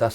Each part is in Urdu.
10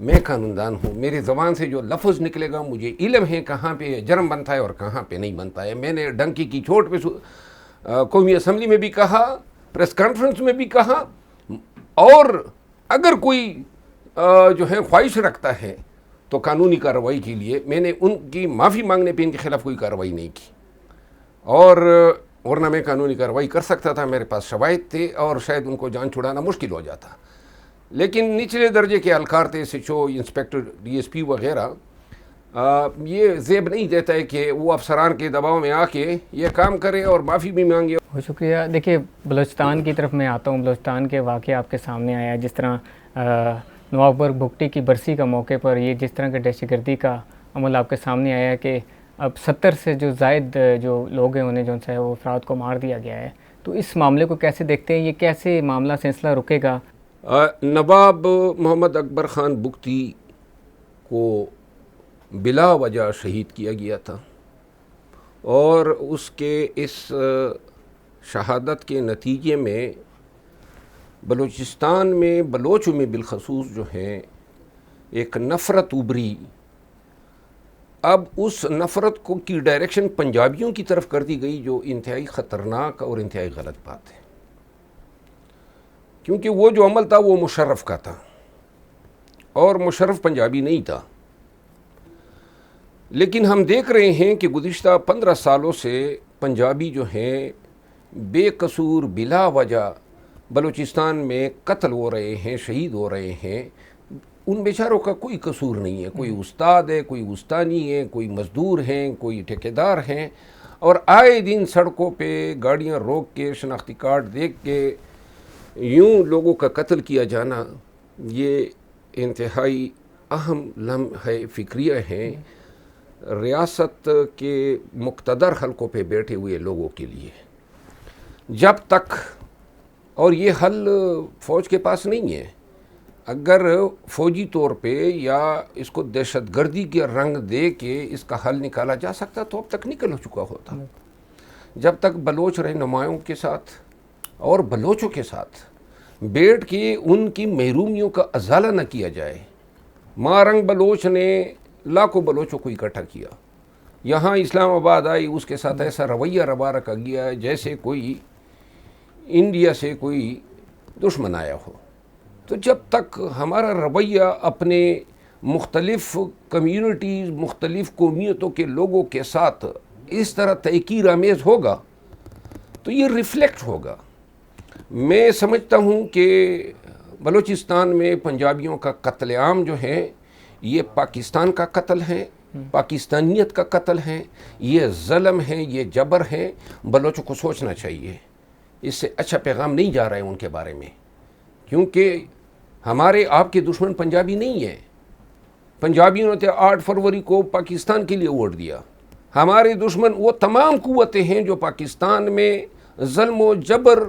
میں قانون دان ہوں، میری زبان سے جو لفظ نکلے گا مجھے علم ہے کہاں پہ جرم بنتا ہے اور کہاں پہ نہیں بنتا ہے۔ میں نے ڈنکی کی چوٹ پہ قومی اسمبلی میں بھی کہا، پریس کانفرنس میں بھی کہا، اور اگر کوئی جو ہے خواہش رکھتا ہے تو قانونی کارروائی کے لیے میں نے ان کی معافی مانگنے پہ ان کے خلاف کوئی کارروائی نہیں کی، اور ورنہ میں قانونی کارروائی کر سکتا تھا، میرے پاس شواہد تھے اور شاید ان کو جان چھڑانا مشکل ہو جاتا، لیکن نچلے درجے کے اہلکار تھے، SHO، انسپیکٹر، DSP وغیرہ، یہ زیب نہیں دیتا ہے کہ وہ افسران کے دباؤ میں آ کے یہ کام کرے اور معافی بھی مانگے۔ بہت شکریہ۔ دیکھیے بلوچستان کی طرف میں آتا ہوں، بلوچستان کے واقعہ آپ کے سامنے آیا ہے، جس طرح نواب اکبر بگٹی کی برسی کا موقع پر یہ جس طرح کے دہشت گردی کا عمل آپ کے سامنے آیا ہے کہ اب 70 سے جو زائد جو لوگ ہیں انہیں جو ہے وہ افراد کو مار دیا گیا ہے، تو اس معاملے کو کیسے دیکھتے ہیں؟ یہ کیسے معاملہ سلسلہ رکے گا؟ نواب محمد اکبر خان بگٹی کو بلا وجہ شہید کیا گیا تھا، اور اس کے اس شہادت کے نتیجے میں بلوچستان میں بلوچوں میں بالخصوص جو ہے ایک نفرت ابھری۔ اب اس نفرت کو کی ڈائریکشن پنجابیوں کی طرف کر دی گئی، جو انتہائی خطرناک اور انتہائی غلط بات ہے، کیونکہ وہ جو عمل تھا وہ مشرف کا تھا، اور مشرف پنجابی نہیں تھا۔ لیکن ہم دیکھ رہے ہیں کہ گزشتہ 15 سالوں سے پنجابی جو ہیں بے قصور بلا وجہ بلوچستان میں قتل ہو رہے ہیں، شہید ہو رہے ہیں۔ ان بیچاروں کا کوئی قصور نہیں ہے، کوئی استاد ہے، کوئی استانی ہے، کوئی مزدور ہیں، کوئی ٹھیکیدار ہیں، اور آئے دن سڑکوں پہ گاڑیاں روک کے شناختی کارڈ دیکھ کے یوں لوگوں کا قتل کیا جانا، یہ انتہائی اہم لمحہ فکریہ ہیں ریاست کے مقتدر حلقوں پہ بیٹھے ہوئے لوگوں کے لیے۔ جب تک، اور یہ حل فوج کے پاس نہیں ہے، اگر فوجی طور پہ یا اس کو دہشت گردی کے رنگ دے کے اس کا حل نکالا جا سکتا تو اب تک نکل چکا ہوتا۔ جب تک بلوچ رہنمایوں کے ساتھ اور بلوچوں کے ساتھ بیٹھ کے ان کی محرومیوں کا ازالہ نہ کیا جائے۔ مارنگ بلوچ نے لاکھوں بلوچوں کو اکٹھا کیا، یہاں اسلام آباد آئی، اس کے ساتھ ایسا رویہ روا رکھا گیا جیسے کوئی انڈیا سے کوئی دشمن آیا ہو۔ تو جب تک ہمارا رویہ اپنے مختلف کمیونٹیز، مختلف قومیتوں کے لوگوں کے ساتھ اس طرح تحقیر آمیز ہوگا تو یہ ریفلیکٹ ہوگا۔ میں سمجھتا ہوں کہ بلوچستان میں پنجابیوں کا قتل عام جو ہے یہ پاکستان کا قتل ہے، پاکستانیت کا قتل ہے، یہ ظلم ہے، یہ جبر ہے۔ بلوچوں کو سوچنا چاہیے، اس سے اچھا پیغام نہیں جا رہا ہے ان کے بارے میں، کیونکہ ہمارے آپ کے دشمن پنجابی نہیں ہیں۔ پنجابیوں نے 8 فروری کو پاکستان کے لیے ووٹ دیا۔ ہمارے دشمن وہ تمام قوتیں ہیں جو پاکستان میں ظلم و جبر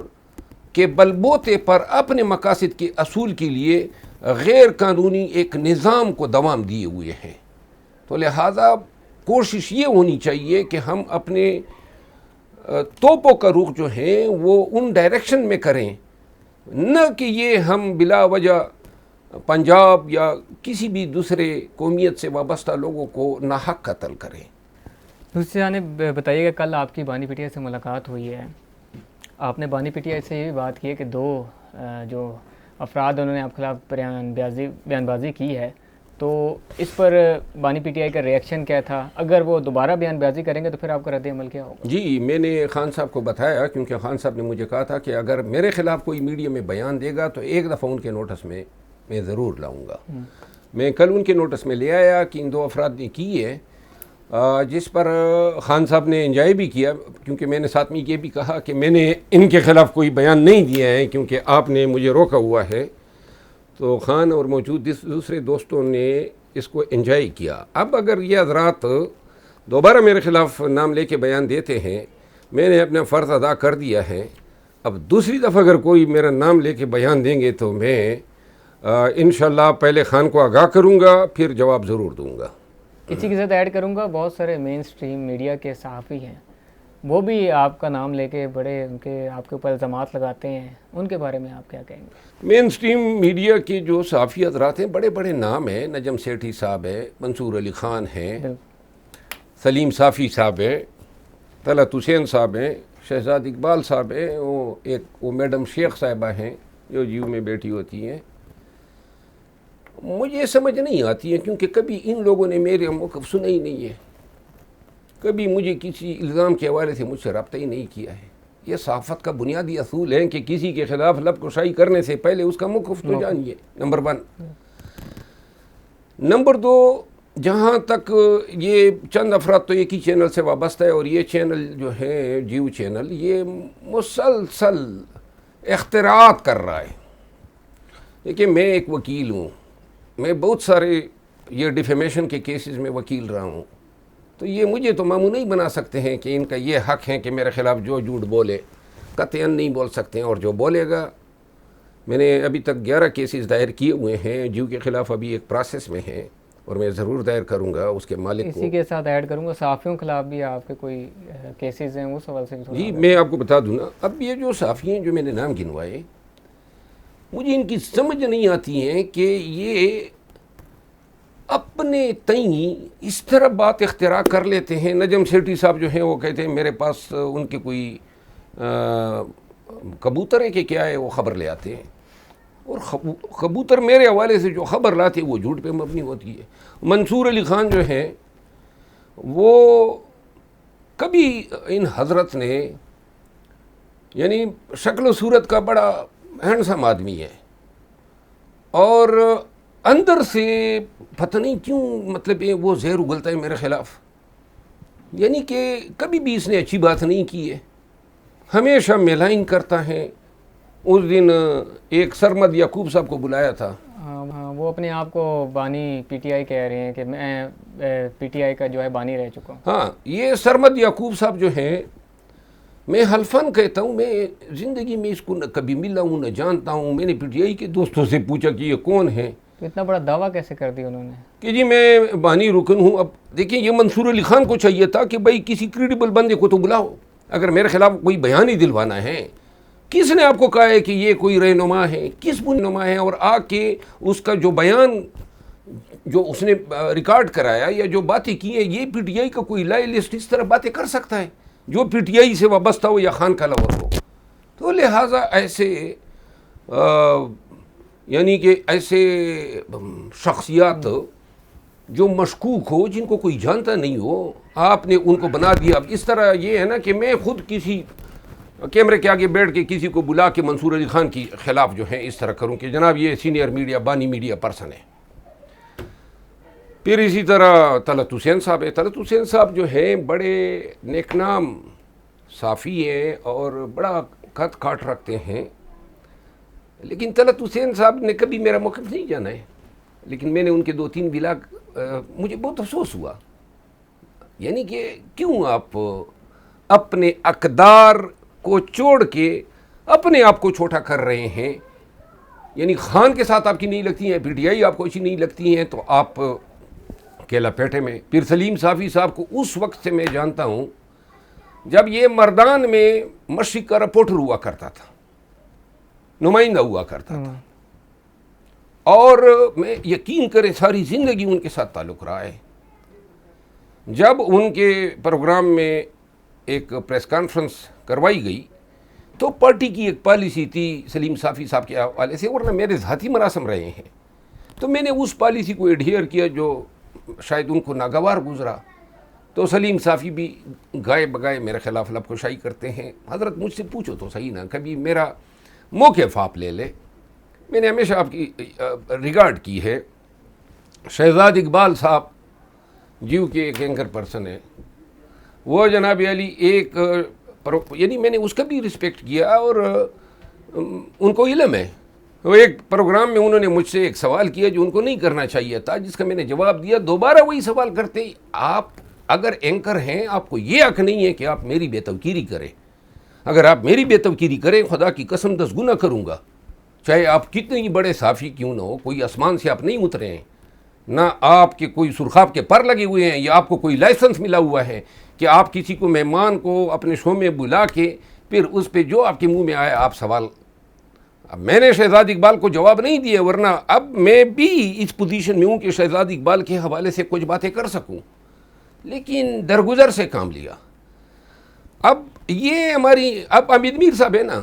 کے بلبوتے پر اپنے مقاصد کے اصول کے لیے غیر قانونی ایک نظام کو دوام دیے ہوئے ہیں۔ تو لہٰذا کوشش یہ ہونی چاہیے کہ ہم اپنے توپوں کا رخ جو ہے وہ ان ڈائریکشن میں کریں، نہ کہ یہ ہم بلا وجہ پنجاب یا کسی بھی دوسرے قومیت سے وابستہ لوگوں کو ناحق قتل کریں۔ دوسری جانب بتائیے کہ کل آپ کی بانی پٹیا سے ملاقات ہوئی ہے، آپ نے بانی پٹیا سے یہ بات کی ہے کہ 2 جو افراد انہوں نے آپ خلاف بیان بازی کی ہے، تو اس پر بانی پی ٹی آئی کا ریئیکشن کیا تھا؟ اگر وہ دوبارہ بیان بازی کریں گے تو پھر آپ کا رد عمل کیا ہوگا؟ جی، میں نے خان صاحب کو بتایا، کیونکہ خان صاحب نے مجھے کہا تھا کہ اگر میرے خلاف کوئی میڈیا میں بیان دے گا تو ایک دفعہ ان کے نوٹس میں ضرور لاؤں گا۔ میں کل ان کے نوٹس میں لے آیا کہ ان 2 افراد نے کی ہے، جس پر خان صاحب نے انجوائے بھی کیا، کیونکہ میں نے ساتھ میں یہ بھی کہا کہ میں نے ان کے خلاف کوئی بیان نہیں دیا ہے کیونکہ آپ نے مجھے روکا ہوا ہے۔ تو خان اور موجود دوسرے دوستوں نے اس کو انجوائے کیا۔ اب اگر یہ حضرات دوبارہ میرے خلاف نام لے کے بیان دیتے ہیں، میں نے اپنا فرض ادا کر دیا ہے، اب دوسری دفعہ اگر کوئی میرا نام لے کے بیان دیں گے تو میں انشاءاللہ پہلے خان کو آگاہ کروں گا، پھر جواب ضرور دوں گا۔ اسی کے ساتھ ایڈ کروں گا، بہت سارے مین سٹریم میڈیا کے صحافی ہیں وہ بھی آپ کا نام لے کے بڑے ان کے آپ کے اوپر الزامات لگاتے ہیں، ان کے بارے میں آپ کیا کہیں گے؟ مین سٹریم میڈیا کے جو صحافی حضرات ہیں بڑے بڑے نام ہیں، نجم سیٹھی صاحب ہے، منصور علی خان ہیں، سلیم صافی صاحب ہیں، طلعت حسین صاحب ہیں، شہزاد اقبال صاحب ہیں، وہ میڈم شیخ صاحبہ ہیں جو جیو میں بیٹھی ہوتی ہیں. مجھے سمجھ نہیں آتی ہے کیونکہ کبھی ان لوگوں نے میرے موقف سنا ہی نہیں ہے، کبھی مجھے کسی الزام کے حوالے سے مجھ سے رابطہ ہی نہیں کیا ہے. یہ صحافت کا بنیادی اصول ہے کہ کسی کے خلاف لب کشائی کرنے سے پہلے اس کا موقف تو جانیے، نمبر 1. نمبر 2، جہاں تک یہ چند افراد تو ایک ہی چینل سے وابستہ ہے، اور یہ چینل جو ہے جیو چینل، یہ مسلسل اختراعات کر رہا ہے. دیکھیں میں ایک وکیل ہوں، میں بہت سارے یہ ڈیفیمیشن کے کیسز میں وکیل رہا ہوں، تو یہ مجھے تو ماموں نہیں بنا سکتے ہیں کہ ان کا یہ حق ہے کہ میرے خلاف جو جھوٹ بولے، قطعاً نہیں بول سکتے ہیں. اور جو بولے گا، میں نے ابھی تک 11 کیسز دائر کیے ہوئے ہیں جیو کے خلاف، ابھی ایک پروسیس میں ہیں اور میں ضرور دائر کروں گا اس کے مالک کو. اسی کے ساتھ ایڈ کروں گا، صحافیوں کے خلاف بھی آپ کے کوئی کیسز ہیں، اس حوالے سے بھی جی میں آپ کو بتا دوں نا. اب یہ جو صحافی ہیں جو میں نے نام گنوائے، مجھے ان کی سمجھ نہیں آتی ہیں کہ یہ اپنے تئیں اس طرح بات اختراع کر لیتے ہیں. نجم سیٹھی صاحب جو ہیں وہ کہتے ہیں میرے پاس ان کے کوئی کبوتر ہے کہ کیا ہے، وہ خبر لے آتے ہیں، اور کبوتر میرے حوالے سے جو خبر لاتے ہیں وہ جھوٹ پہ مبنی ہوتی ہے. منصور علی خان جو ہیں وہ کبھی ان حضرت نے، یعنی شکل و صورت کا بڑا ہینڈسم آدمی ہے، اور اندر سے پتہ نہیں کیوں مطلب وہ زہر اگلتا ہے میرے خلاف. یعنی کہ کبھی بھی اس نے اچھی بات نہیں کی ہے، ہمیشہ میلائن کرتا ہے. اس دن ایک سرمد یعقوب صاحب کو بلایا تھا، وہ اپنے آپ کو بانی پی ٹی آئی کہہ رہے ہیں کہ میں پی ٹی آئی کا جو ہے بانی رہ چکا ہوں. ہاں یہ سرمد یعقوب صاحب جو ہیں، میں حلفاً کہتا ہوں میں زندگی میں اس کو نہ کبھی ملا ہوں نہ جانتا ہوں. میں نے پی ٹی آئی کے دوستوں سے پوچھا کہ یہ کون ہیں، تو اتنا بڑا دعویٰ کیسے کر دیا انہوں نے کہ جی میں بانی رکن ہوں. اب دیکھیں یہ منصور علی خان کو چاہیے تھا کہ بھائی کسی کریڈیبل بندے کو تو بلاؤ، اگر میرے خلاف کوئی بیان ہی دلوانا ہے. کس نے آپ کو کہا ہے کہ یہ کوئی رہنما ہے، کس رہنما ہے، اور آ کے اس کا جو بیان جو اس نے ریکارڈ کرایا یا جو باتیں کی ہیں، یہ پی ٹی آئی کا کوئی لائلسٹ اس طرح باتیں کر سکتا ہے جو پی ٹی آئی سے وابستہ ہو یا خان کا لور ہو؟ تو لہٰذا ایسے یعنی کہ ایسے شخصیات جو مشکوک ہو، جن کو کوئی جانتا نہیں ہو، آپ نے ان کو بنا دیا. اب اس طرح یہ ہے نا کہ میں خود کسی کیمرے کے آگے بیٹھ کے کسی کو بلا کے منصور علی خان کے خلاف جو ہے اس طرح کروں کہ جناب یہ سینئر میڈیا بانی میڈیا پرسن ہے. پھر اسی طرح طلعت حسین صاحب ہے. طلعت حسین صاحب جو ہیں بڑے نیک نام صحافی ہیں اور بڑا قد کاٹ رکھتے ہیں، لیکن طلعت حسین صاحب نے کبھی میرا موقف نہیں جانا ہے. لیکن میں نے ان کے 2-3 ولاگ مجھے بہت افسوس ہوا. یعنی کہ کیوں آپ اپنے اقدار کو چھوڑ کے اپنے آپ کو چھوٹا کر رہے ہیں؟ یعنی خان کے ساتھ آپ کی نہیں لگتی ہیں، پی ٹی آئی آپ کو اچھی نہیں لگتی ہیں، تو آپ کیلا پیٹے میں. پھر سلیم صافی صاحب کو اس وقت سے میں جانتا ہوں جب یہ مردان میں مشرق کا رپورٹر ہوا کرتا تھا، نمائندہ ہوا کرتا تھا، اور میں یقین کریں ساری زندگی ان کے ساتھ تعلق رہا ہے. جب ان کے پروگرام میں ایک پریس کانفرنس کروائی گئی تو پارٹی کی ایک پالیسی تھی سلیم صافی صاحب کے حوالے سے، ورنہ میرے ذاتی مراسم رہے ہیں، تو میں نے اس پالیسی کو ایڈہیئر کیا جو شاید ان کو ناگوار گزرا. تو سلیم صافی بھی گائے بگائے میرے خلاف لب کشائی کرتے ہیں. حضرت مجھ سے پوچھو تو صحیح نا، کبھی میرا موقف آپ لے لے. میں نے ہمیشہ آپ کی ریگارڈ کی ہے. شہزاد اقبال صاحب جیو کے ایک اینکر پرسن ہے، وہ جناب علی ایک یعنی میں نے اس کا بھی رسپیکٹ کیا، اور ان کو علم ہے. وہ ایک پروگرام میں انہوں نے مجھ سے ایک سوال کیا جو ان کو نہیں کرنا چاہیے تھا، جس کا میں نے جواب دیا. دوبارہ وہی سوال کرتے، آپ اگر اینکر ہیں آپ کو یہ حق نہیں ہے کہ آپ میری بے توقیری کریں. اگر آپ میری بے توقیری کریں، خدا کی قسم 10 گنا کروں گا، چاہے آپ کتنے ہی بڑے صحافی کیوں نہ ہو. کوئی آسمان سے آپ نہیں اترے ہیں. نہ آپ کے کوئی سرخاب کے پر لگے ہوئے ہیں یا آپ کو کوئی لائسنس ملا ہوا ہے کہ آپ کسی کو مہمان کو اپنے شو میں بلا کے پھر اس پہ جو آپ کے منہ میں آئے آپ سوال. اب میں نے شہزاد اقبال کو جواب نہیں دیا، ورنہ اب میں بھی اس پوزیشن میں ہوں کہ شہزاد اقبال کے حوالے سے کچھ باتیں کر سکوں، لیکن درگزر سے کام لیا. اب یہ ہماری اب امید میر صاحب ہے نا،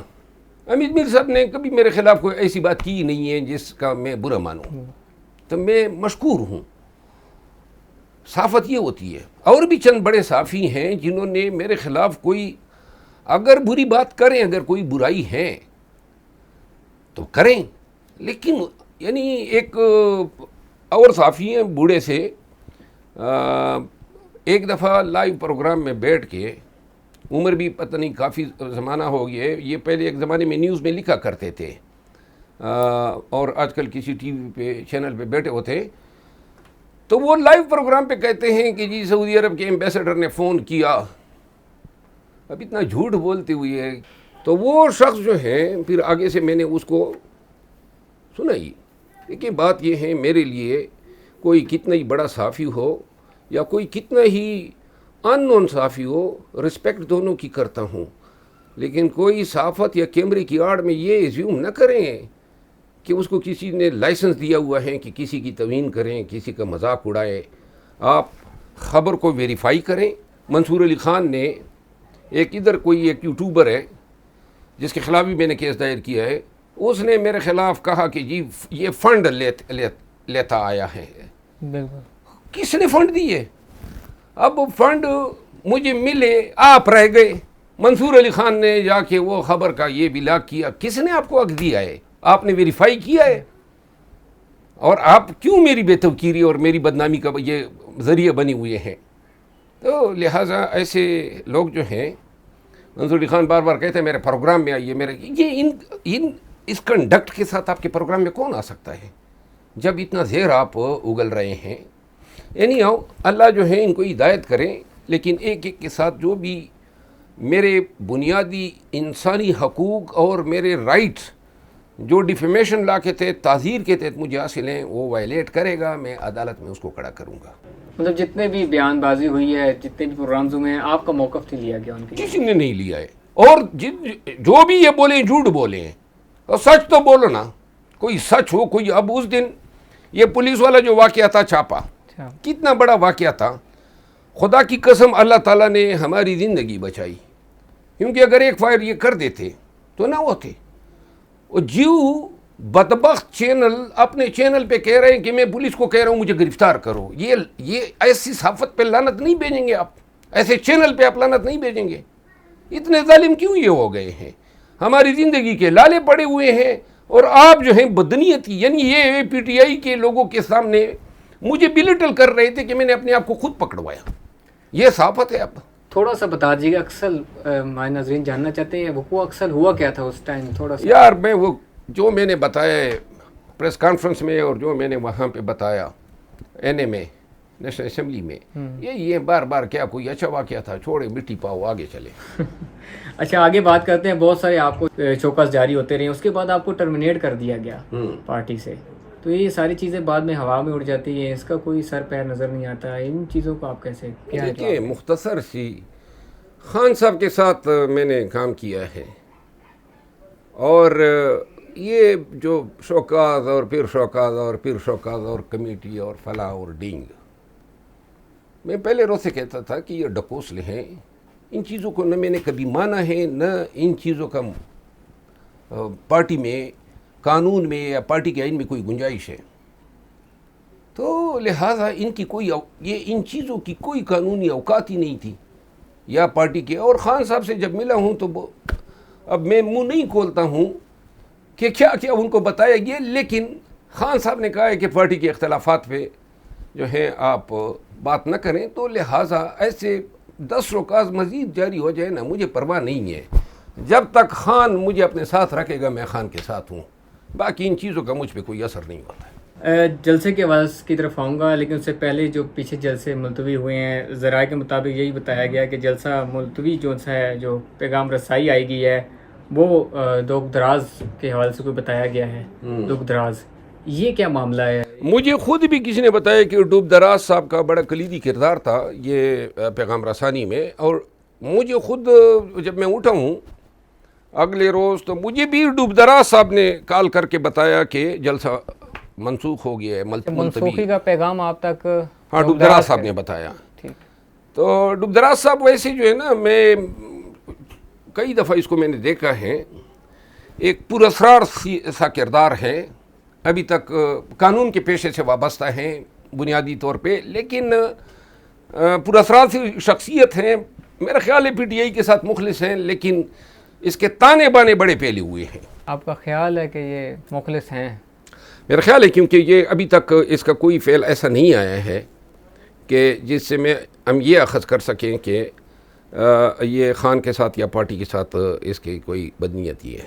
امید میر صاحب نے کبھی میرے خلاف کوئی ایسی بات کی نہیں ہے جس کا میں برا مانوں، تو میں مشکور ہوں. صحافت یہ ہوتی ہے. اور بھی چند بڑے صحافی ہیں جنہوں نے میرے خلاف کوئی اگر بری بات کریں، اگر کوئی برائی ہے تو کریں، لیکن یعنی ایک اور صحافی ہیں بوڑھے سے ایک دفعہ لائیو پروگرام میں بیٹھ کے، عمر بھی پتہ نہیں کافی زمانہ ہو گیا ہے، یہ پہلے ایک زمانے میں نیوز میں لکھا کرتے تھے اور آج کل کسی ٹی وی پہ چینل پہ بیٹھے ہوتے، تو وہ لائیو پروگرام پہ کہتے ہیں کہ جی سعودی عرب کے ایمبیسڈر نے فون کیا. اب اتنا جھوٹ بولتے ہوئے تو وہ شخص جو ہے پھر آگے سے میں نے اس کو سنائی. دیکھیں بات یہ ہے، میرے لیے کوئی کتنا ہی بڑا صحافی ہو یا کوئی کتنا ہی ان نون صحافی ہو، رسپیکٹ دونوں کی کرتا ہوں، لیکن کوئی صحافت یا کیمرے کی آڑ میں یہ ایزیوم نہ کریں کہ اس کو کسی نے لائسنس دیا ہوا ہے کہ کسی کی توہین کریں، کسی کا مذاق اڑائے. آپ خبر کو ویریفائی کریں. منصور علی خان نے ایک ایک یوٹیوبر ہے جس کے خلاف بھی میں نے کیس دائر کیا ہے، اس نے میرے خلاف کہا کہ جی یہ فنڈ لیتا آیا ہے. بالکل. کس نے فنڈ دیے؟ اب فنڈ مجھے ملے، آپ رہ گئے. منصور علی خان نے جا کے وہ خبر کا یہ بلاگ کیا. کس نے آپ کو حق دیا ہے؟ آپ نے ویریفائی کیا ہے؟ اور آپ کیوں میری بے توقیری اور میری بدنامی کا یہ ذریعہ بنے ہوئے ہیں؟ تو لہٰذا ایسے لوگ جو ہیں، منصور علی خان بار بار کہتے ہیں میرے پروگرام میں آئیے، اس کنڈکٹ کے ساتھ آپ کے پروگرام میں کون آ سکتا ہے جب اتنا زیر آپ اگل رہے ہیں؟ یعنی اللہ جو ہے ان کو ہدایت کریں، لیکن ایک ایک کے ساتھ جو بھی میرے بنیادی انسانی حقوق اور میرے رائٹس جو ڈیفیمیشن لا کے تحت، تعزیر کے تحت مجھے حاصل ہیں، وہ وائلیٹ کرے گا، میں عدالت میں اس کو کھڑا کروں گا. مطلب جتنے بھی بیان بازی ہوئی ہے، جتنے بھی پروگرامز ہوئے ہیں، آپ کا موقف نہیں لیا گیا ان کے؟ کسی نے نہیں لیا ہے. اور جو بھی یہ بولیں جھوٹ بولیں، اور سچ تو بولو نا. کوئی سچ ہو، کوئی. اب اس دن یہ پولیس والا جو واقعہ تھا چھاپا، کتنا بڑا واقعہ تھا. خدا کی قسم اللہ تعالیٰ نے ہماری زندگی بچائی، کیونکہ اگر ایک فائر یہ کر دیتے تو نہ ہوتے. اور بدبخت چینل اپنے چینل پہ کہہ رہے ہیں کہ میں پولیس کو کہہ رہا ہوں مجھے گرفتار کرو. یہ ایسی صحافت پہ لعنت نہیں بھیجیں گے آپ؟ ایسے چینل پہ آپ لعنت نہیں بھیجیں گے؟ اتنے ظالم کیوں یہ ہو گئے ہیں؟ ہماری زندگی کے لالے پڑے ہوئے ہیں، اور آپ جو ہیں بدنیتی، یعنی یہ پی ٹی آئی کے لوگوں کے سامنے مجھے بلیٹل کر رہے تھے کہ میں نے اپنے آپ کو خود پکڑوایا. یہ صحافت ہے؟ اب تھوڑا سا بتا دیجیے گا، اکثر ہمارے ناظرین جاننا چاہتے ہیں وہ اکثر ہوا کیا تھا اس ٹائم. تھوڑا سا یار میں وہ جو میں نے بتایا ہے پریس کانفرنس میں اور جو میں نے وہاں پہ بتایا این اے میں، نیشنل اسمبلی میں، یہ بار بار کیا کوئی اچھا واقعہ تھا؟ چھوڑے مٹی پاؤ، آگے چلے. اچھا آگے بات کرتے ہیں. بہت سارے آپ کو چوکس جاری ہوتے رہے، اس کے بعد آپ کو ٹرمینیٹ کر دیا گیا پارٹی سے، تو یہ ساری چیزیں بعد میں ہوا میں اڑ جاتی ہیں، اس کا کوئی سر پیر نظر نہیں آتا. ان چیزوں کو آپ کیسے؟ دیکھیے مختصر سی، خان صاحب کے ساتھ میں نے کام کیا ہے، اور یہ جو شوکاز اور پھر شوکاز اور پھر شوکاز اور کمیٹی اور فلاح اور ڈینگ، میں پہلے روز سے کہتا تھا کہ یہ ڈکوسلے ہیں. ان چیزوں کو نہ میں نے کبھی مانا ہے، نہ ان چیزوں کا پارٹی میں، قانون میں یا پارٹی کے آئین میں کوئی گنجائش ہے. تو لہٰذا ان چیزوں کی کوئی قانونی اوقات ہی نہیں تھی یا پارٹی کے. اور خان صاحب سے جب ملا ہوں تو اب میں منہ نہیں کھولتا ہوں کہ کیا کیا ان کو بتایا گیا، لیکن خان صاحب نے کہا ہے کہ پارٹی کے اختلافات پہ جو ہے آپ بات نہ کریں. تو لہٰذا ایسے 10 شوکاز مزید جاری ہو جائے نا، مجھے پرواہ نہیں ہے. جب تک خان مجھے اپنے ساتھ رکھے گا میں خان کے ساتھ ہوں. باقی ان چیزوں کا مجھ پہ کوئی اثر نہیں ہوتا ہے. جلسے کے آواز کی طرف آؤں گا، لیکن اس سے پہلے جو پیچھے جلسے ملتوی ہوئے ہیں، ذرائع کے مطابق یہی بتایا گیا کہ جلسہ ملتوی جو پیغام رسائی آئی گئی ہے وہ دکھ دراز کے حوالے سے کوئی بتایا گیا ہے. دکھ دراز، یہ کیا معاملہ ہے؟ مجھے خود بھی کسی نے بتایا کہ ڈوب دراز صاحب کا بڑا کلیدی کردار تھا یہ پیغام رسانی میں، اور مجھے خود جب میں اٹھا ہوں اگلے روز تو مجھے بھی ڈوب دراز صاحب نے کال کر کے بتایا کہ جلسہ منسوخ ہو گیا ہے، منسوخی کا پیغام آپ تک؟ ہاں، ڈوب دراز صاحب نے بتایا۔ ٹھیک۔ تو ڈوب دراز صاحب ویسے جو ہے نا، میں کئی دفعہ اس کو میں نے دیکھا ہے، ایک پراسرار سا کردار ہے، ابھی تک قانون کے پیشے سے وابستہ ہیں بنیادی طور پہ، لیکن پراسرار سی شخصیت ہیں۔ میرا خیال ہے پی ٹی آئی کے ساتھ مخلص ہیں، لیکن اس کے تانے بانے بڑے پھیلے ہوئے ہیں۔ آپ کا خیال ہے کہ یہ مخلص ہیں؟ میرا خیال ہے کیونکہ یہ ابھی تک اس کا کوئی فعل ایسا نہیں آیا ہے کہ جس سے ہم یہ اخذ کر سکیں کہ یہ خان کے ساتھ یا پارٹی کے ساتھ اس کی کوئی بدنیتی ہے۔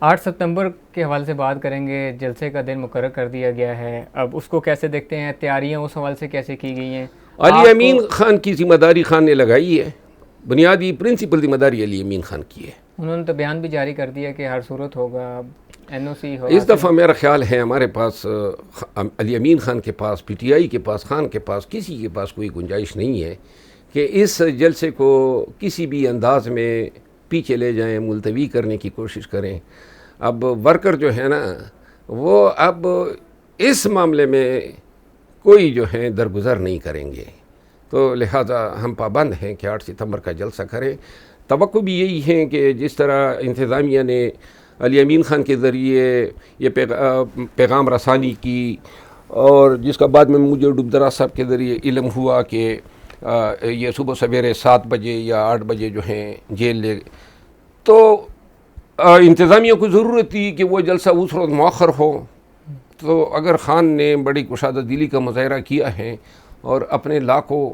8 ستمبر کے حوالے سے بات کریں گے، جلسے کا دن مقرر کر دیا گیا ہے، اب اس کو کیسے دیکھتے ہیں؟ تیاریاں اس حوالے سے کیسے کی گئی ہیں؟ علی امین خان کی ذمہ داری خان نے لگائی ہے، بنیادی پرنسپل ذمہ داری علی امین خان کی ہے۔ انہوں نے تو بیان بھی جاری کر دیا کہ ہر صورت ہوگا، این او سی ہوگا۔ اس دفعہ میرا خیال ہے ہمارے پاس، علی امین خان کے پاس، پی ٹی آئی کے پاس، خان کے پاس، کسی کے پاس کوئی گنجائش نہیں ہے کہ اس جلسے کو کسی بھی انداز میں پیچھے لے جائیں، ملتوی کرنے کی کوشش کریں۔ اب ورکر جو ہے نا، وہ اب اس معاملے میں کوئی جو ہے درگزر نہیں کریں گے، تو لہذا ہم پابند ہیں کہ 8 ستمبر کا جلسہ کریں۔ توقع بھی یہی ہے کہ جس طرح انتظامیہ نے علی امین خان کے ذریعے یہ پیغام رسانی کی، اور جس کا بعد میں مجھے ڈوب دراز صاحب کے ذریعے علم ہوا کہ یہ صبح سویرے 7 بجے یا 8 بجے جو ہیں جیل لے، تو انتظامیہ کو ضرورت تھی کہ وہ جلسہ اس روز مؤخر ہو۔ تو اگر خان نے بڑی کشادہ دلی کا مظاہرہ کیا ہے اور اپنے لاکھوں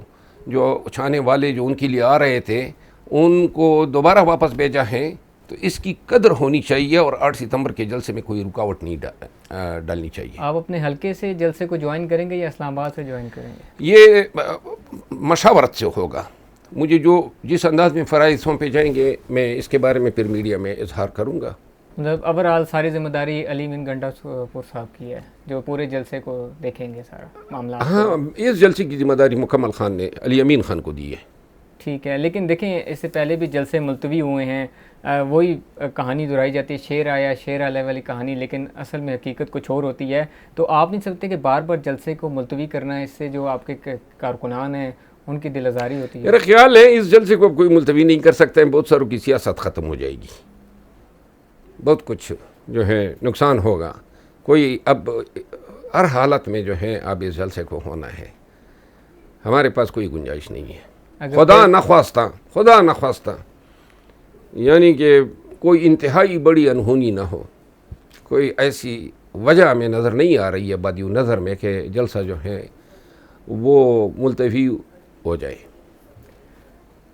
جو چھانے والے جو ان کے لیے آ رہے تھے ان کو دوبارہ واپس بھیجا ہے، تو اس کی قدر ہونی چاہیے، اور 8 ستمبر کے جلسے میں کوئی رکاوٹ نہیں ڈالنی چاہیے۔ آپ اپنے حلقے سے جلسے کو جوائن کریں گے یا اسلام آباد سے جوائن کریں گے؟ یہ مشاورت سے ہوگا، مجھے جس انداز میں فرائض سونپے جائیں گے میں اس کے بارے میں پھر میڈیا میں اظہار کروں گا۔ مطلب اوورآل ساری ذمہ داری علی امین گنڈا پور صاحب کی ہے، جو پورے جلسے کو دیکھیں گے سارا معاملہ؟ ہاں، اس جلسے کی ذمہ داری مکمل خان نے علی امین خان کو دی ہے۔ ٹھیک ہے، لیکن دیکھیں اس سے پہلے بھی جلسے ملتوی ہوئے ہیں، وہی کہانی دہرائی جاتی ہے، شیر آیا شیر آلے والی کہانی، لیکن اصل میں حقیقت کچھ اور ہوتی ہے۔ تو آپ نہیں سمجھتے کہ بار بار جلسے کو ملتوی کرنا ہے، اس سے جو آپ کے کارکنان ہیں ان کی دل آزاری ہوتی ہے؟ میرا خیال ہے اس جلسے کو کوئی ملتوی نہیں کر سکتے ہیں، بہت ساروں کی سیاست ختم ہو جائے گی، بہت کچھ جو ہے نقصان ہوگا۔ کوئی اب ہر حالت میں جو ہے اب اس جلسے کو ہونا ہے، ہمارے پاس کوئی گنجائش نہیں ہے۔ خدا نخواستہ یعنی کہ کوئی انتہائی بڑی انہونی نہ ہو، کوئی ایسی وجہ ہمیں نظر نہیں آ رہی ہے بدیو نظر میں کہ جلسہ جو ہے وہ ملتوی ہو جائے۔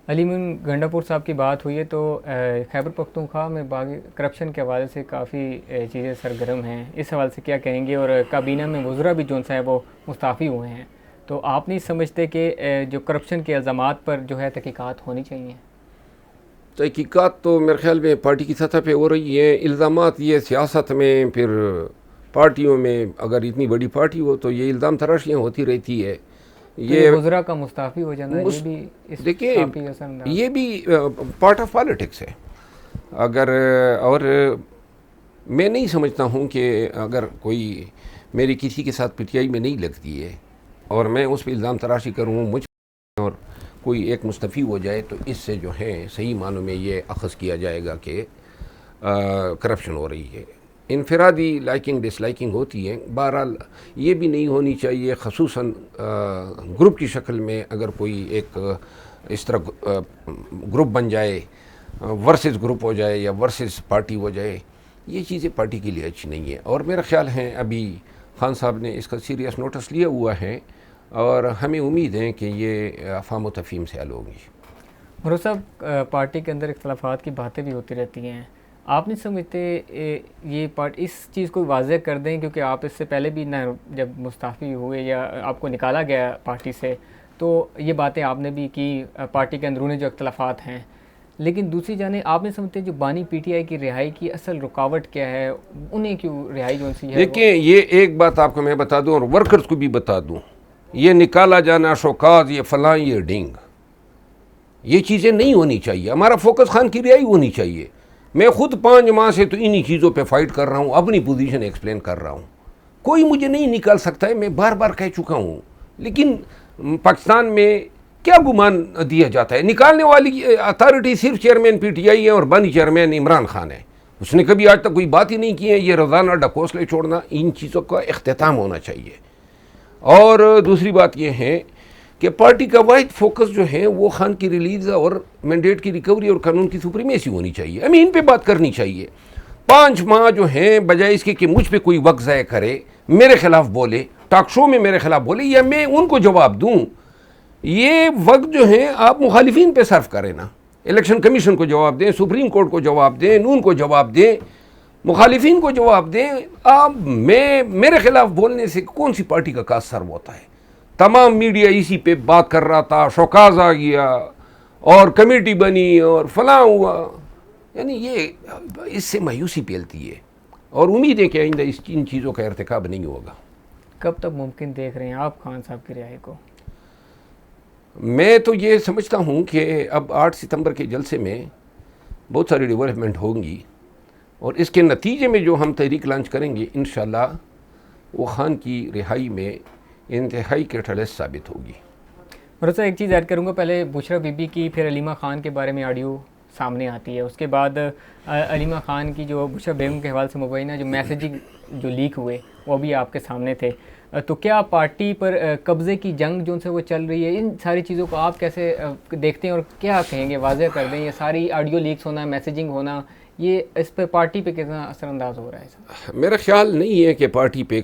علی امین گنڈا پور صاحب کی بات ہوئی ہے تو خیبر پختونخوا میں باغی کرپشن کے حوالے سے کافی چیزیں سرگرم ہیں، اس حوالے سے کیا کہیں گے؟ اور کابینہ میں وزراء بھی جو ہے وہ مستعفی ہوئے ہیں، تو آپ نہیں سمجھتے کہ جو کرپشن کے الزامات پر جو ہے تحقیقات ہونی چاہیے؟ تحقیقات تو میرے خیال میں پارٹی کی سطح پہ ہو رہی ہیں، الزامات یہ سیاست میں پھر پارٹیوں میں اگر اتنی بڑی پارٹی ہو تو یہ الزام تراشیاں ہوتی رہتی ہے۔ یہ وزراء کا مستعفی ہو جانا یہ بھی اس کافی اثر انداز، یہ بھی پارٹ آف پالیٹکس ہے۔ اگر اور میں نہیں سمجھتا ہوں کہ اگر کوئی میری کسی کے ساتھ پی ٹی آئی میں نہیں لگتی ہے اور میں اس پہ الزام تراشی کروں مجھ اور کوئی ایک مستعفی ہو جائے، تو اس سے جو ہے صحیح معنوں میں یہ اخذ کیا جائے گا کہ کرپشن ہو رہی ہے۔ انفرادی لائکنگ ڈس لائکنگ ہوتی ہے، بہرحال یہ بھی نہیں ہونی چاہیے، خصوصاً گروپ کی شکل میں اگر کوئی ایک اس طرح گروپ بن جائے، ورسز گروپ ہو جائے یا ورسز پارٹی ہو جائے، یہ چیزیں پارٹی کے لیے اچھی نہیں ہیں۔ اور میرا خیال ہے ابھی خان صاحب نے اس کا سیریس نوٹس لیا ہوا ہے، اور ہمیں امید ہے کہ یہ افہام و تفہیم سے حل ہوگی۔ مروز صاحب، پارٹی کے اندر اختلافات کی باتیں بھی ہوتی رہتی ہیں، آپ نہیں سمجھتے یہ اس چیز کو واضح کر دیں؟ کیونکہ آپ اس سے پہلے بھی نہ جب مستعفی ہوئے یا آپ کو نکالا گیا پارٹی سے تو یہ باتیں آپ نے بھی کی، پارٹی کے اندرونی جو اختلافات ہیں، لیکن دوسری جانب آپ نے سمجھتے ہیں جو بانی پی ٹی آئی کی رہائی کی اصل رکاوٹ کیا ہے, انہیں کیوں رہائی جو ان سی ہے؟ دیکھیں یہ ایک بات آپ کو میں بتا دوں اور ورکرز کو بھی بتا دوں, یہ نکالا جانا شوکاز, یہ فلاں, یہ ڈنگ, یہ چیزیں نہیں ہونی چاہیے. ہمارا فوکس خان کی رہائی ہونی چاہیے. میں خود 5 ماہ سے تو انہی چیزوں پہ فائٹ کر رہا ہوں, اپنی پوزیشن ایکسپلین کر رہا ہوں. کوئی مجھے نہیں نکال سکتا ہے, میں بار بار کہہ چکا ہوں. لیکن پاکستان میں کیا گمان دیا جاتا ہے, نکالنے والی اتھارٹی صرف چیئرمین پی ٹی آئی ہے اور بانی چیئرمین عمران خان ہے. اس نے کبھی آج تک کوئی بات ہی نہیں کی ہے. یہ روزانہ ڈکوسلے چھوڑنا, ان چیزوں کا اختتام ہونا چاہیے. اور دوسری بات یہ ہے کہ پارٹی کا واحد فوکس جو ہے وہ خان کی ریلیز اور مینڈیٹ کی ریکوری اور قانون کی سپریمیسی ہونی چاہیے. ہمیں ان پہ بات کرنی چاہیے. 5 ماہ جو ہیں بجائے اس کے کہ مجھ پہ کوئی وقت ضائع کرے, میرے خلاف بولے, ٹاک شو میں میرے خلاف بولے, یا میں ان کو جواب دوں, یہ وقت جو ہے آپ مخالفین پہ صرف کریں نا. الیکشن کمیشن کو جواب دیں, سپریم کورٹ کو جواب دیں, نون کو جواب دیں, مخالفین کو جواب دیں. آپ میرے خلاف بولنے سے کون سی پارٹی کا کاج سرو ہوتا ہے؟ تمام میڈیا اسی پہ بات کر رہا تھا, شوکاز آ گیا اور کمیٹی بنی اور فلاں ہوا. یعنی یہ اس سے مایوسی پھیلتی ہے اور امید ہے کہ آئندہ ان چیزوں کا ارتکاب نہیں ہوگا. کب تک ممکن دیکھ رہے ہیں آپ خان صاحب کی رہائی کو؟ میں تو یہ سمجھتا ہوں کہ اب 8 ستمبر کے جلسے میں بہت ساری ڈیولپمنٹ ہوں گی اور اس کے نتیجے میں جو ہم تحریک لانچ کریں گے انشاءاللہ وہ خان کی رہائی میں انتہائی کیٹلسٹ ثابت ہوگی. مرزا صاحب ایک چیز ایڈ کروں گا, پہلے بشرا بی بی کی پھر علیمہ خان کے بارے میں آڈیو سامنے آتی ہے, اس کے بعد علیمہ خان کی جو بشرا بیگم کے حوالے سے مبینہ جو میسیجنگ جو لیک ہوئے وہ بھی آپ کے سامنے تھے. تو کیا پارٹی پر قبضے کی جنگ جو ان سے وہ چل رہی ہے, ان ساری چیزوں کو آپ کیسے دیکھتے ہیں اور کیا کہیں گے, واضح کر دیں, یہ ساری آڈیو لیکس ہونا, میسیجنگ ہونا, یہ اس پہ پارٹی پہ کتنا اثر انداز ہو رہا ہے؟ میرا خیال نہیں ہے کہ پارٹی پہ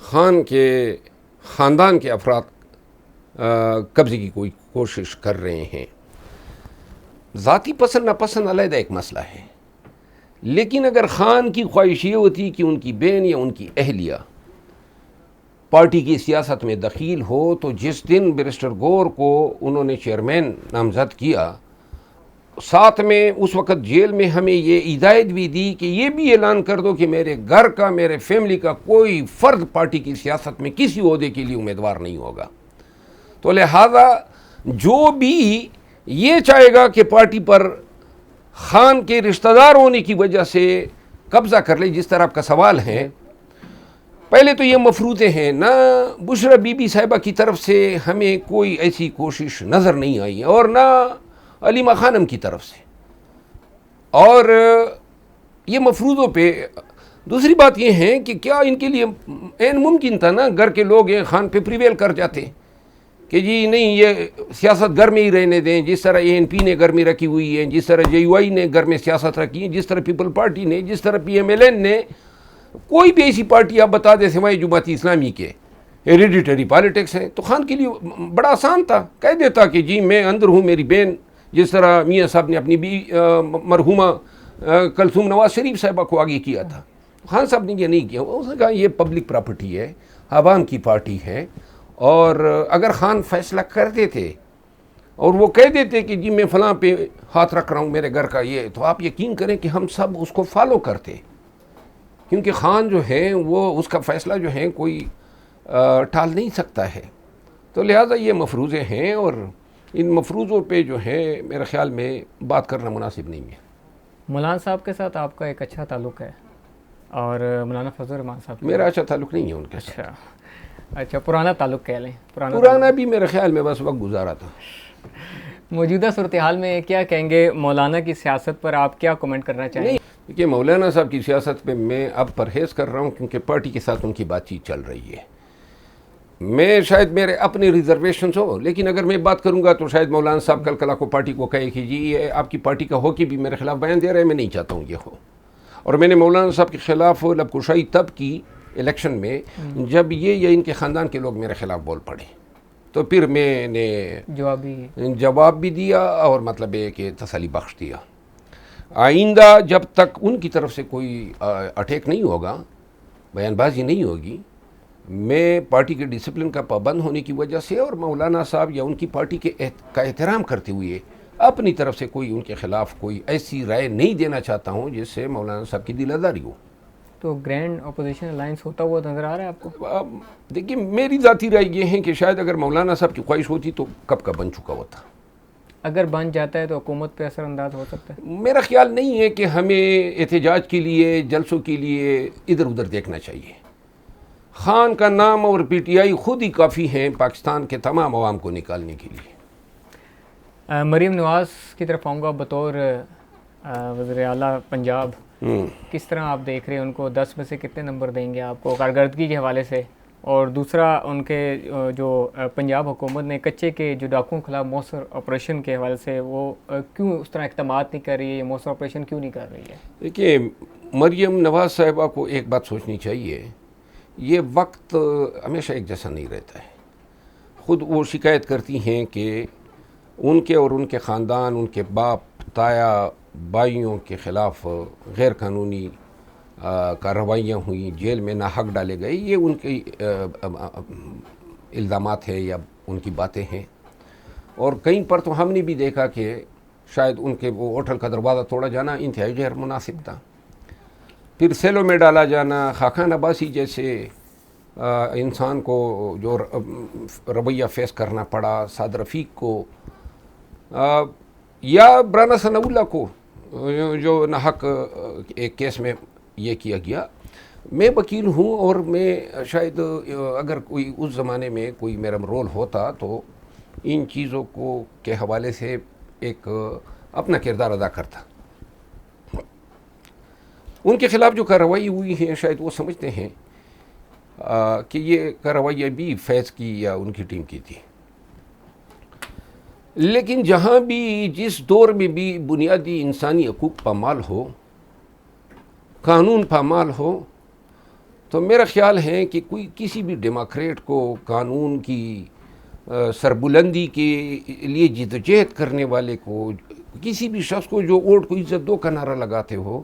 خان کے خاندان کے افراد قبضے کی کوئی کوشش کر رہے ہیں. ذاتی پسند ناپسند علیحدہ ایک مسئلہ ہے, لیکن اگر خان کی خواہش یہ ہوتی کہ ان کی بہن یا ان کی اہلیہ پارٹی کی سیاست میں دخیل ہو, تو جس دن بیرسٹر گور کو انہوں نے چیئرمین نامزد کیا, ساتھ میں اس وقت جیل میں ہمیں یہ ہدایت بھی دی کہ یہ بھی اعلان کر دو کہ میرے گھر کا, میرے فیملی کا کوئی فرد پارٹی کی سیاست میں کسی عہدے کے لیے امیدوار نہیں ہوگا. تو لہذا جو بھی یہ چاہے گا کہ پارٹی پر خان کے رشتہ دار ہونے کی وجہ سے قبضہ کر لے, جس طرح آپ کا سوال ہے, پہلے تو یہ مفروضے ہیں. نہ بشرا بی بی صاحبہ کی طرف سے ہمیں کوئی ایسی کوشش نظر نہیں آئی اور نہ علیمہ خانم کی طرف سے, اور یہ مفروضوں پہ. دوسری بات یہ ہے کہ کیا ان کے لیے عین ممکن تھا نا, گھر کے لوگ ہیں خان پہ پریویل کر جاتے کہ جی نہیں یہ سیاست گھر میں ہی رہنے دیں, جس طرح اے این پی نے گھر میں رکھی ہوئی ہے, جس طرح جے یو آئی نے گھر میں سیاست رکھی ہے, جس طرح پیپل پارٹی نے, جس طرح پی ایم ایل این نے. کوئی بھی ایسی پارٹی آپ بتا دیں سوائے جماعت اسلامی کے, ہیریڈیٹری پالیٹکس ہے. تو خان کے لیے بڑا آسان تھا, کہہ دیتا کہ جی میں اندر ہوں, میری بہن, جس طرح میاں صاحب نے اپنی مرحومہ کلثوم نواز شریف صاحبہ کو آگے کیا تھا. خان صاحب نے یہ نہیں کیا. اس نے کہا یہ پبلک پراپرٹی ہے, عوام کی پارٹی ہے, اور اگر خان فیصلہ کر دیتے اور وہ کہہ دیتے کہ جی میں فلاں پہ ہاتھ رکھ رہا ہوں میرے گھر کا یہ, تو آپ یقین کریں کہ ہم سب اس کو فالو کرتے, کیونکہ خان جو ہے وہ اس کا فیصلہ جو ہے کوئی ٹال نہیں سکتا ہے. تو لہٰذا یہ مفروضے ہیں اور ان مفروضوں پہ جو ہے میرے خیال میں بات کرنا مناسب نہیں ہے. مولانا صاحب کے ساتھ آپ کا ایک اچھا تعلق ہے اور مولانا فضل الرحمان صاحب میرا اچھا تعلق نہیں ہے ان کے ساتھ. اچھا پرانا تعلق کہہ لیں. پرانا بھی میرے خیال میں بس وقت گزارا تھا. موجودہ صورتحال میں کیا کہیں گے مولانا کی سیاست پر, آپ کیا کومنٹ کرنا چاہیں گے؟ کہ مولانا صاحب کی سیاست پہ میں اب پرہیز کر رہا ہوں کیونکہ پارٹی کے ساتھ ان کی بات چیت چل رہی ہے. میں شاید میرے اپنے ریزرویشنز ہو, لیکن اگر میں بات کروں گا تو شاید مولانا صاحب کل کلا کو پارٹی کو کہے کہ جی یہ آپ کی پارٹی کا ہو کے بھی میرے خلاف بیان دے رہا ہے, میں نہیں چاہتا ہوں یہ ہو. اور میں نے مولانا صاحب کے خلاف لب کشائی تب کی الیکشن میں جب یہ یا ان کے خاندان کے لوگ میرے خلاف بول پڑے, تو پھر میں نے جواب بھی دیا اور مطلب یہ کہ تسلی بخش دیا. آئندہ جب تک ان کی طرف سے کوئی اٹیک نہیں ہوگا, بیان بازی نہیں ہوگی, میں پارٹی کے ڈسپلن کا پابند ہونے کی وجہ سے اور مولانا صاحب یا ان کی پارٹی کے کا احترام کرتے ہوئے اپنی طرف سے کوئی ان کے خلاف کوئی ایسی رائے نہیں دینا چاہتا ہوں جس سے مولانا صاحب کی دل آزاری ہو. تو گرینڈ اپوزیشن الائنس ہوتا ہوا نظر آ رہا ہے آپ کو؟ دیکھیے میری ذاتی رائے یہ ہے کہ شاید اگر مولانا صاحب کی خواہش ہوتی تو کب کا بن چکا ہوتا. اگر بن جاتا ہے تو حکومت پہ اثر انداز ہو سکتا ہے؟ میرا خیال نہیں ہے کہ ہمیں احتجاج کے لیے جلسوں کے لیے ادھر ادھر دیکھنا چاہیے. خان کا نام اور پی ٹی آئی خود ہی کافی ہیں پاکستان کے تمام عوام کو نکالنے کے لیے. مریم نواز کی طرف آؤں گا بطور وزیر اعلیٰ پنجاب. کس طرح آپ دیکھ رہے ہیں ان کو؟ 10 میں سے کتنے نمبر دیں گے آپ کو کارکردگی کے حوالے سے؟ اور دوسرا ان کے جو پنجاب حکومت نے کچے کے جو ڈاکوؤں کے خلاف مؤثر آپریشن کے حوالے سے وہ کیوں اس طرح اقدامات نہیں کر رہی ہے، مؤثر آپریشن کیوں نہیں کر رہی ہے؟ دیکھیے مریم نواز صاحبہ کو ایک بات سوچنی چاہیے، یہ وقت ہمیشہ ایک جیسا نہیں رہتا ہے. خود وہ شکایت کرتی ہیں کہ ان کے اور ان کے خاندان، ان کے باپ تایا بھائیوں کے خلاف غیر قانونی کارروائیاں ہوئیں، جیل میں ناحق ڈالے گئے. یہ ان کی الزامات ہیں یا ان کی باتیں ہیں. اور کہیں پر تو ہم نے بھی دیکھا کہ شاید ان کے وہ ہوٹل کا دروازہ توڑا جانا انتہائی غیر مناسب تھا. پھر سیلوں میں ڈالا جانا، خاقان عباسی جیسے انسان کو جو رویہ فیس کرنا پڑا، سعد رفیق کو یا برانا ثناء اللہ کو جو ناحق ایک کیس میں یہ کیا گیا. میں وکیل ہوں اور میں شاید اگر کوئی اس زمانے میں کوئی میرا رول ہوتا تو ان چیزوں کو کے حوالے سے ایک اپنا کردار ادا کرتا. ان کے خلاف جو کارروائی ہوئی ہے شاید وہ سمجھتے ہیں کہ یہ کارروائیاں بھی فیض کی یا ان کی ٹیم کی تھی. لیکن جہاں بھی جس دور میں بھی بنیادی انسانی حقوق پامال ہو، قانون پامال ہو، تو میرا خیال ہے کہ کوئی کسی بھی ڈیموکریٹ کو قانون کی سربلندی کے لیے جدوجہد کرنے والے کو، کسی بھی شخص کو جو ووٹ کو عزت دو کا نعرہ لگاتے ہو،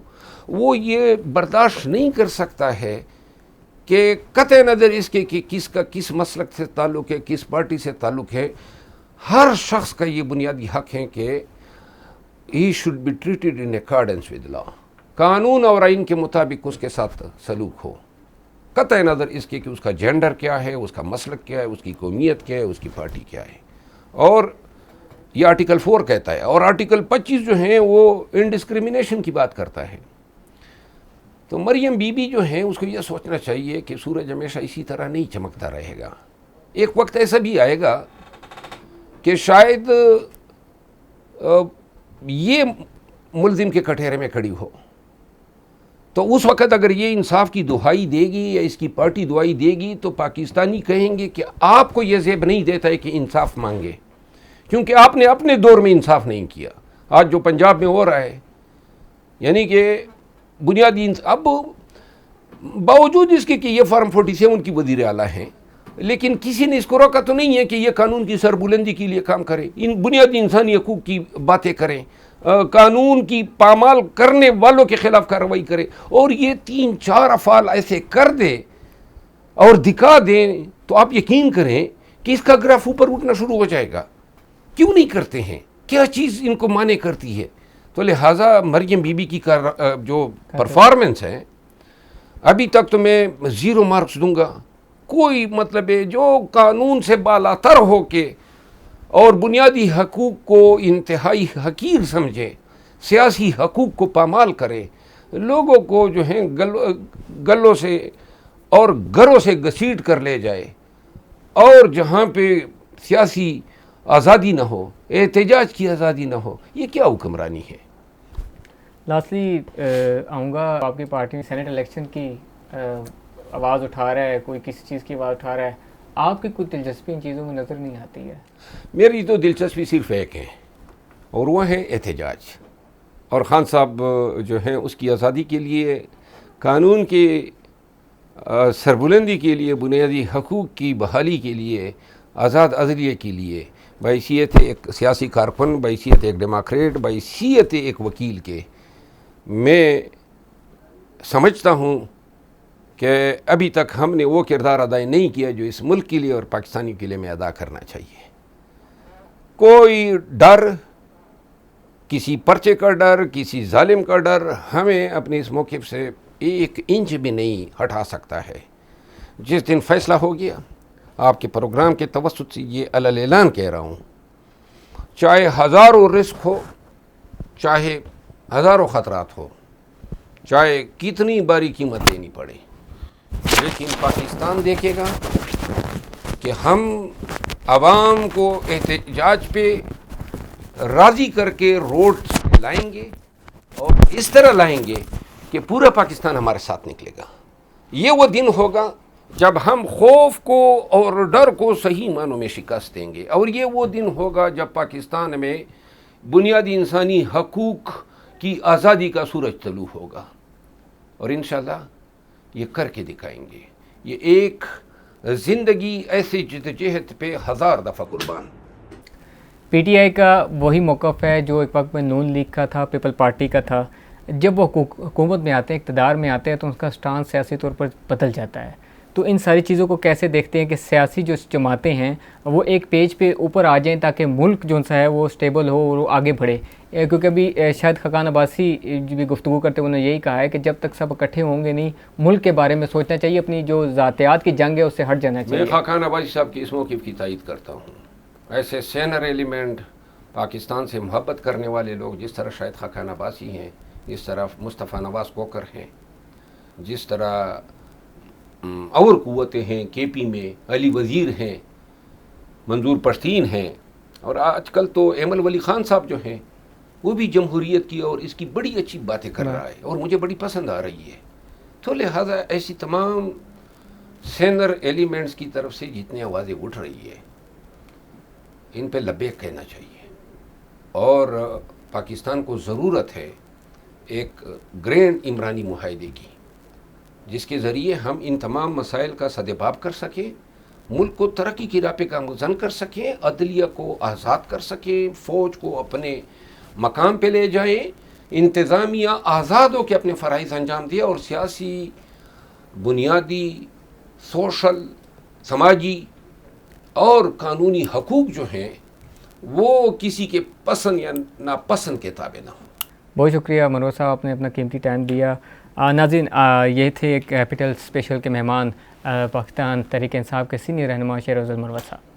وہ یہ برداشت نہیں کر سکتا ہے کہ قطع نظر اس کے کہ کس کا کس مسلک سے تعلق ہے، کس پارٹی سے تعلق ہے، ہر شخص کا یہ بنیادی حق ہے کہ he should be treated in accordance with law. قانون اور آئین کے مطابق اس کے ساتھ سلوک ہو، قطع نظر اس کے کہ اس کا جینڈر کیا ہے، اس کا مسلک کیا ہے، اس کی قومیت کیا ہے، اس کی پارٹی کیا ہے. اور یہ آرٹیکل 4 کہتا ہے، اور آرٹیکل 25 جو ہیں وہ انڈسکریمنیشن کی بات کرتا ہے. تو مریم بی بی جو ہیں اس کو یہ سوچنا چاہیے کہ سورج ہمیشہ اسی طرح نہیں چمکتا رہے گا. ایک وقت ایسا بھی آئے گا کہ شاید یہ ملزم کے کٹہرے میں کھڑی ہو، تو اس وقت اگر یہ انصاف کی دہائی دے گی یا اس کی پارٹی دہائی دے گی تو پاکستانی کہیں گے کہ آپ کو یہ زیب نہیں دیتا ہے کہ انصاف مانگے، کیونکہ آپ نے اپنے دور میں انصاف نہیں کیا. آج جو پنجاب میں ہو رہا ہے، یعنی کہ بنیادی اب باوجود اس کے کہ یہ فارم 47 کی وزیر اعلیٰ ہیں، لیکن کسی نے اس کو روکا تو نہیں ہے کہ یہ قانون کی سربلندی کے لیے کام کرے، ان بنیادی انسانی حقوق کی باتیں کریں، قانون کی پامال کرنے والوں کے خلاف کارروائی کرے. اور یہ 3-4 افعال ایسے کر دے اور دکھا دیں تو آپ یقین کریں کہ اس کا گراف اوپر اٹھنا شروع ہو جائے گا. کیوں نہیں کرتے ہیں؟ کیا چیز ان کو مانے کرتی ہے؟ تو لہٰذا مریم بی بی کی جو پرفارمنس ہے ابھی تک تو میں 0 مارکس دوں گا. کوئی مطلب ہے جو قانون سے بالاتر ہو کے اور بنیادی حقوق کو انتہائی حقیر سمجھے، سیاسی حقوق کو پامال کرے، لوگوں کو جو ہیں گلوں سے اور گھروں سے گھسیٹ کر لے جائے، اور جہاں پہ سیاسی آزادی نہ ہو، احتجاج کی آزادی نہ ہو، یہ کیا حکمرانی ہے؟ لاسٹلی آؤں گا، آپ کی پارٹی میں سینٹ الیکشن کی آواز اٹھا رہا ہے، کوئی کسی چیز کی آواز اٹھا رہا ہے، آپ کی کوئی دلچسپی ان چیزوں میں نظر نہیں آتی ہے؟ میری تو دلچسپی صرف ایک ہے، اور وہ ہے احتجاج. اور خان صاحب جو ہیں اس کی آزادی کے لیے، قانون کی سربلندی کے لیے، بنیادی حقوق کی بحالی کے لیے، آزاد عدلیہ کے لیے، بحیثیت ایک سیاسی کارکن، بحیثیت ایک ڈیموکریٹ، بحیثیت ایک وکیل کے، میں سمجھتا ہوں کہ ابھی تک ہم نے وہ کردار ادا نہیں کیا جو اس ملک کے لیے اور پاکستانی کے لیے میں ادا کرنا چاہیے. کوئی ڈر، کسی پرچے کا ڈر، کسی ظالم کا ڈر ہمیں اپنے اس موقف سے 1 انچ بھی نہیں ہٹا سکتا ہے۔ جس دن فیصلہ ہو گیا، آپ کے پروگرام کے توسط سے یہ علی اعلان کہہ رہا ہوں، چاہے ہزاروں رسک ہو، چاہے ہزاروں خطرات ہو، چاہے کتنی باری قیمت دینی پڑے، لیکن پاکستان دیکھے گا کہ ہم عوام کو احتجاج پہ راضی کر کے روڈ لائیں گے، اور اس طرح لائیں گے کہ پورا پاکستان ہمارے ساتھ نکلے گا۔ یہ وہ دن ہوگا جب ہم خوف کو اور ڈر کو صحیح معنوں میں شکست دیں گے، اور یہ وہ دن ہوگا جب پاکستان میں بنیادی انسانی حقوق کی آزادی کا سورج طلوع ہوگا، اور انشاءاللہ یہ کر کے دکھائیں گے۔ یہ ایک زندگی ایسی جدوجہد پہ 1000 دفعہ قربان۔ پی ٹی آئی کا وہی موقف ہے جو ایک وقت میں نون لیگ کا تھا، پیپل پارٹی کا تھا۔ جب وہ حکومت میں آتے ہیں، اقتدار میں آتے ہیں، تو ان کا سٹانس سیاسی طور پر بدل جاتا ہے۔ تو ان ساری چیزوں کو کیسے دیکھتے ہیں کہ سیاسی جو جماعتیں ہیں وہ ایک پیج پہ اوپر آ جائیں تاکہ ملک جو سا ہے وہ سٹیبل ہو اور وہ آگے بڑھے؟ کیونکہ ابھی شاید خاقان عباسی بھی گفتگو کرتے انہوں نے یہی کہا ہے کہ جب تک سب اکٹھے ہوں گے نہیں، ملک کے بارے میں سوچنا چاہیے، اپنی جو ذاتیات کی جنگ ہے اس سے ہٹ جانا چاہیے۔ میں خاقان عباسی صاحب کی اس موقف کی تائید کرتا ہوں۔ ایسے سینر ایلیمنٹ، پاکستان سے محبت کرنے والے لوگ، جس طرح شاید خاقان عباسی ہیں، جس طرح مصطفیٰ نواز کوکر ہیں، جس طرح اور قوتیں ہیں کے پی میں، علی وزیر ہیں، منظور پشتین ہیں، اور آج کل تو ایمل ولی خان صاحب جو ہیں وہ بھی جمہوریت کی اور اس کی بڑی اچھی باتیں کر رہا ہے، اور مجھے بڑی پسند آ رہی ہے۔ تو لہٰذا ایسی تمام سینر ایلیمنٹس کی طرف سے جتنی آوازیں اٹھ رہی ہے، ان پہ لبیک کہنا چاہیے، اور پاکستان کو ضرورت ہے ایک گرینڈ عمرانی معاہدے کی، جس کے ذریعے ہم ان تمام مسائل کا سدباب کر سکیں، ملک کو ترقی کی راہ پہ گامزن کر سکیں، عدلیہ کو آزاد کر سکیں، فوج کو اپنے مقام پہ لے جائیں، انتظامیہ آزاد ہو کے اپنے فرائض انجام دے، اور سیاسی بنیادی سوشل، سماجی اور قانونی حقوق جو ہیں وہ کسی کے پسند یا ناپسند کے تابع نہ ہوں۔ بہت شکریہ منور صاحب، آپ نے اپنا قیمتی ٹائم دیا۔ ناظرین، یہ تھے کیپٹل اسپیشل کے مہمان، پاکستان تحریک انصاف کے سینئر رہنما شیروز المروت صاحب۔